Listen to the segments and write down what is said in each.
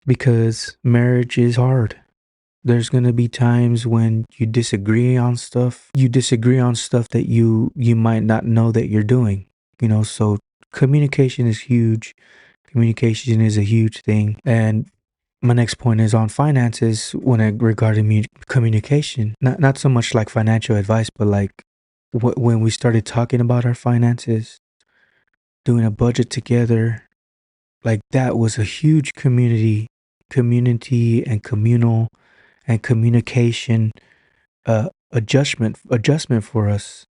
because marriage is hard. There's going to be times when you disagree on stuff. You disagree on stuff that you might not know that you're doing. So communication is huge. Communication is a huge thing. And my next point is on finances regarding communication. Not so much like financial advice, but like when we started talking about our finances, doing a budget together, like that was a huge community and communal and communication adjustment for us,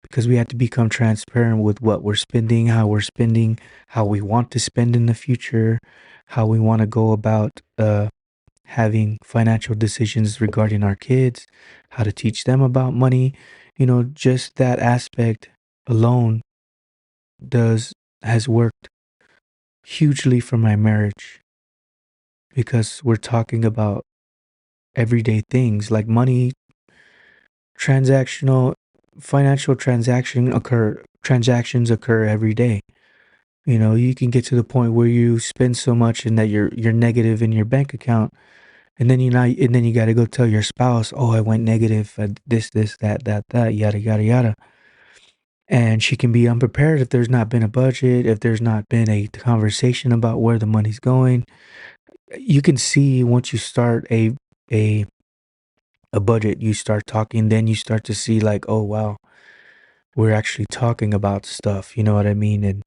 because we had to become transparent with what we're spending, how we're spending, how we want to spend in the future, how we want to go about having financial decisions regarding our kids, how to teach them about money. Just that aspect alone does has worked hugely for my marriage, because we're talking about everyday things like money, transactional financial transactions occur every day. You can get to the point where you spend so much and that you're negative in your bank account, and then you got to go tell your spouse, "Oh, I went negative at this, that, yada yada yada." And she can be unprepared if there's not been a budget, if there's not been a conversation about where the money's going. You can see once you start a a budget, you start talking, then you start to see like, "Oh wow, we're actually talking about stuff." You know what I mean? And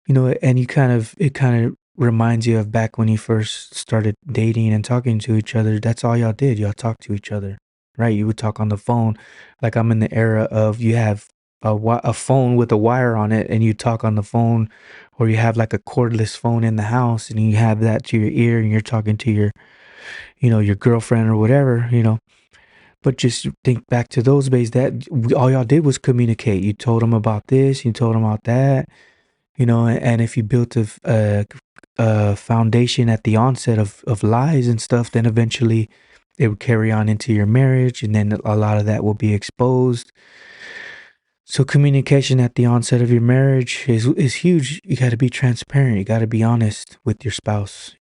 it kind of reminds you of back when you first started dating and talking to each other. That's all y'all did. Y'all talked to each other, right? You would talk on the phone. Like I'm in the era of you have a phone with a wire on it and you talk on the phone, or you have like a cordless phone in the house and you have that to your ear and you're talking to your girlfriend or whatever. But just think back to those days that all y'all did was communicate. You told them about this, you told them about that, and if you built a foundation at the onset of lies and stuff, then eventually it would carry on into your marriage, and then a lot of that will be exposed. So communication at the onset of your marriage is huge. You got to be transparent. You got to be honest with your spouse.